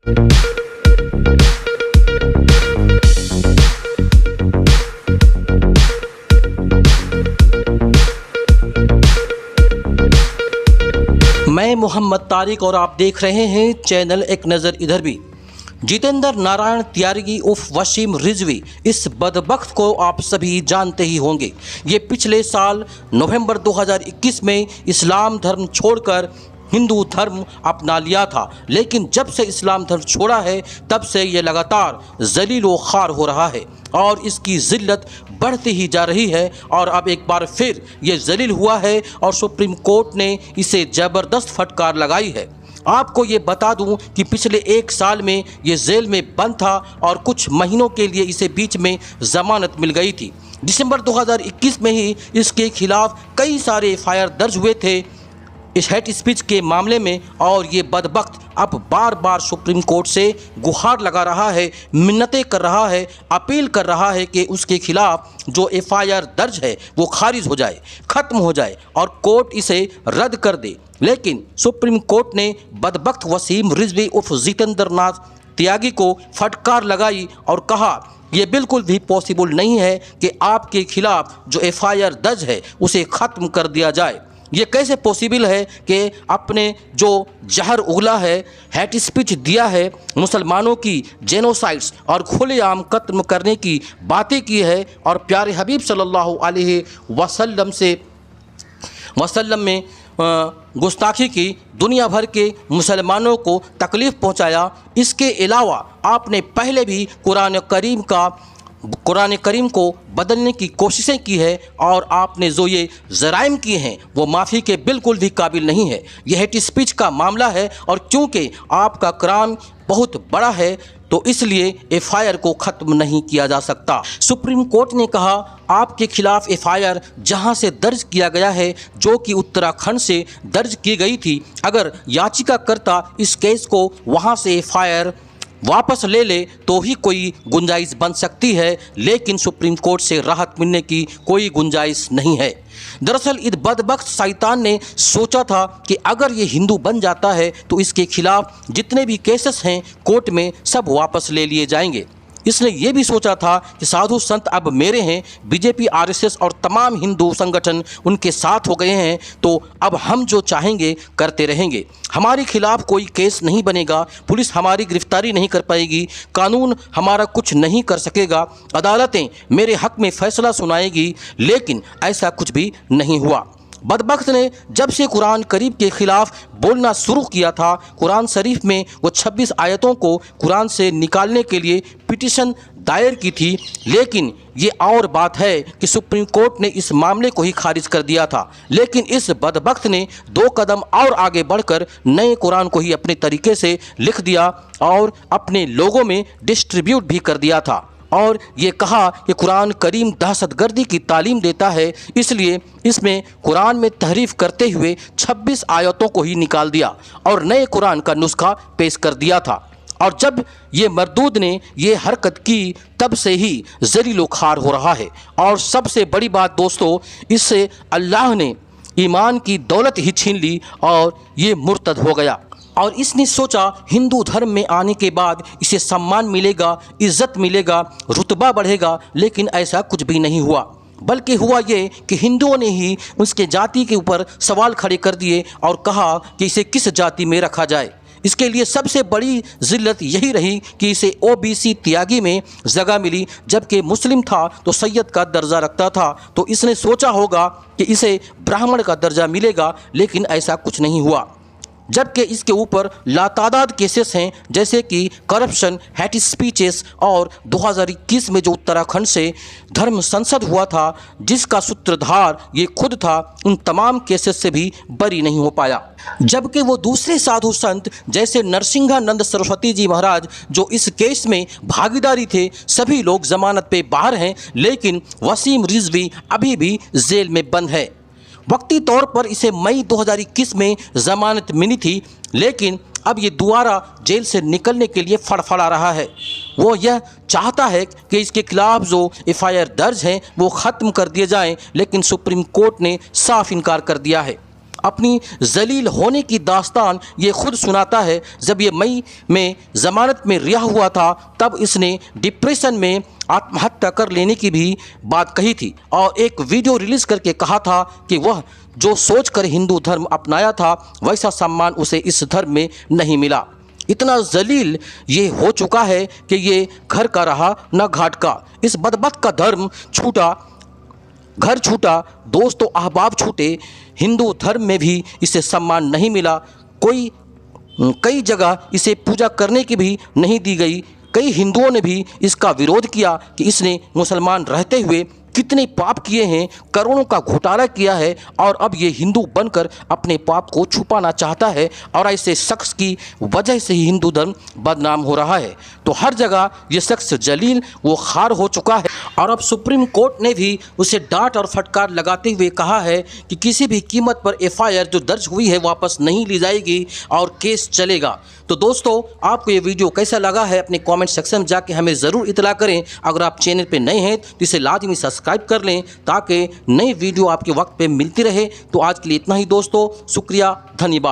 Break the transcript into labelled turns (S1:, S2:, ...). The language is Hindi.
S1: मैं मोहम्मद तारिक और आप देख रहे हैं चैनल एक नज़र इधर भी। जितेंद्र नारायण त्यागी उर्फ वसीम रिजवी, इस बदबख्त को आप सभी जानते ही होंगे। ये पिछले साल नवंबर 2021 में इस्लाम धर्म छोड़कर हिंदू धर्म अपना लिया था, लेकिन जब से इस्लाम धर्म छोड़ा है तब से ये लगातार जलील व ख़ार हो रहा है और इसकी ज़िल्लत बढ़ती ही जा रही है। और अब एक बार फिर ये जलील हुआ है और सुप्रीम कोर्ट ने इसे ज़बरदस्त फटकार लगाई है। आपको ये बता दूं कि पिछले एक साल में ये जेल में बंद था और कुछ महीनों के लिए इसे बीच में ज़मानत मिल गई थी। दिसंबर 2021 में ही इसके खिलाफ कई सारे FIR दर्ज हुए थे इस हेट स्पीच के मामले में, और ये बदबख्त अब बार बार सुप्रीम कोर्ट से गुहार लगा रहा है, मिन्नतें कर रहा है, अपील कर रहा है कि उसके खिलाफ जो FIR दर्ज है वो खारिज हो जाए, ख़त्म हो जाए और कोर्ट इसे रद्द कर दे। लेकिन सुप्रीम कोर्ट ने बदबख्त वसीम रिजवी उर्फ जितेंद्र नाथ त्यागी को फटकार लगाई और कहा ये बिल्कुल भी पॉसिबल नहीं है कि आपके खिलाफ जो FIR दर्ज है उसे ख़त्म कर दिया जाए। ये कैसे पॉसिबल है कि अपने जो जहर उगला है, हेट स्पीच दिया है, मुसलमानों की जेनोसाइड्स और खुलेआम कत्ल करने की बातें की है और प्यारे हबीब सल्लल्लाहु अलैहि वसल्लम में गुस्ताखी की, दुनिया भर के मुसलमानों को तकलीफ़ पहुंचाया। इसके अलावा आपने पहले भी कुरान करीम को बदलने की कोशिशें की है और आपने जो ये ज़राइम किए हैं वो माफ़ी के बिल्कुल भी काबिल नहीं है। यह हेट स्पीच का मामला है और क्योंकि आपका क्राइम बहुत बड़ा है तो इसलिए FIR को ख़त्म नहीं किया जा सकता। सुप्रीम कोर्ट ने कहा आपके खिलाफ FIR जहां से दर्ज किया गया है, जो कि उत्तराखंड से दर्ज की गई थी, अगर याचिकाकर्ता इस केस को वहां से FIR वापस ले ले तो ही कोई गुंजाइश बन सकती है, लेकिन सुप्रीम कोर्ट से राहत मिलने की कोई गुंजाइश नहीं है। दरअसल इस बदबख्त शैतान ने सोचा था कि अगर ये हिंदू बन जाता है तो इसके खिलाफ जितने भी केसेस हैं कोर्ट में सब वापस ले लिए जाएंगे। इसने ये भी सोचा था कि साधु संत अब मेरे हैं, BJP RSS और तमाम हिंदू संगठन उनके साथ हो गए हैं, तो अब हम जो चाहेंगे करते रहेंगे। हमारे खिलाफ कोई केस नहीं बनेगा, पुलिस हमारी गिरफ्तारी नहीं कर पाएगी, कानून हमारा कुछ नहीं कर सकेगा, अदालतें मेरे हक़ में फ़ैसला सुनाएगी। लेकिन ऐसा कुछ भी नहीं हुआ। बदबख्त ने जब से कुरान करीम के ख़िलाफ़ बोलना शुरू किया था, कुरान शरीफ में वो 26 आयतों को कुरान से निकालने के लिए पिटीशन दायर की थी। लेकिन ये और बात है कि सुप्रीम कोर्ट ने इस मामले को ही खारिज कर दिया था। लेकिन इस बदबख्त ने 2 कदम और आगे बढ़कर नए कुरान को ही अपने तरीके से लिख दिया और अपने लोगों में डिस्ट्रीब्यूट भी कर दिया था और ये कहा कि कुरान करीम दहशतगर्दी की तालीम देता है, इसलिए इसमें कुरान में तहरीफ करते हुए 26 आयतों को ही निकाल दिया और नए कुरान का नुस्खा पेश कर दिया था। और जब ये मरदूद ने ये हरकत की तब से ही ज़लील ख़ार हो रहा है। और सबसे बड़ी बात दोस्तों, इससे अल्लाह ने ईमान की दौलत ही छीन ली और ये मुर्तद हो गया। और इसने सोचा हिंदू धर्म में आने के बाद इसे सम्मान मिलेगा, इज़्ज़त मिलेगा, रुतबा बढ़ेगा, लेकिन ऐसा कुछ भी नहीं हुआ। बल्कि हुआ ये कि हिंदुओं ने ही उसके जाति के ऊपर सवाल खड़े कर दिए और कहा कि इसे किस जाति में रखा जाए। इसके लिए सबसे बड़ी ज़िल्लत यही रही कि इसे OBC त्यागी में जगह मिली, जबकि मुस्लिम था तो सैयद का दर्जा रखता था। तो इसने सोचा होगा कि इसे ब्राह्मण का दर्जा मिलेगा, लेकिन ऐसा कुछ नहीं हुआ। जबकि इसके ऊपर लातादाद केसेस हैं, जैसे कि करप्शन, हेट स्पीचेस और 2021 में जो उत्तराखंड से धर्म संसद हुआ था जिसका सूत्रधार ये खुद था, उन तमाम केसेस से भी बरी नहीं हो पाया। जबकि वो दूसरे साधु संत जैसे नरसिंहानंद सरस्वती जी महाराज जो इस केस में भागीदारी थे, सभी लोग जमानत पे बाहर हैं, लेकिन वसीम रिजवी अभी भी जेल में बंद है। वक्ती तौर पर इसे मई 2021 में ज़मानत मिली थी, लेकिन अब ये दोबारा जेल से निकलने के लिए फड़फड़ा रहा है। वो यह चाहता है कि इसके खिलाफ जो FIR दर्ज हैं वो ख़त्म कर दिए जाएं, लेकिन सुप्रीम कोर्ट ने साफ इनकार कर दिया है। अपनी जलील होने की दास्तान ये खुद सुनाता है। जब ये मई में ज़मानत में रिहा हुआ था तब इसने डिप्रेशन में आत्महत्या कर लेने की भी बात कही थी और एक वीडियो रिलीज़ करके कहा था कि वह जो सोचकर हिंदू धर्म अपनाया था वैसा सम्मान उसे इस धर्म में नहीं मिला। इतना जलील ये हो चुका है कि ये घर का रहा न घाट का। इस बदबख्त का धर्म छूटा, घर छूटा, दोस्तों अहबाब छूटे, हिंदू धर्म में भी इसे सम्मान नहीं मिला। कई जगह इसे पूजा करने की भी नहीं दी गई। कई हिंदुओं ने भी इसका विरोध किया कि इसने मुसलमान रहते हुए कितने पाप किए हैं, करोड़ों का घोटाला किया है और अब ये हिंदू बनकर अपने पाप को छुपाना चाहता है और ऐसे शख्स की वजह से ही हिंदू धर्म बदनाम हो रहा है। तो हर जगह ये शख्स जलील वो खार हो चुका है और अब सुप्रीम कोर्ट ने भी उसे डांट और फटकार लगाते हुए कहा है कि किसी भी कीमत पर एफआईआर जो दर्ज हुई है वापस नहीं ली जाएगी और केस चलेगा। तो दोस्तों आपको ये वीडियो कैसा लगा है अपने कमेंट सेक्शन में जाके हमें ज़रूर इतला करें। अगर आप चैनल पे नए हैं तो इसे लाजमी सब्सक्राइब कर लें ताकि नई वीडियो आपके वक्त पे मिलती रहे। तो आज के लिए इतना ही दोस्तों, शुक्रिया, धन्यवाद।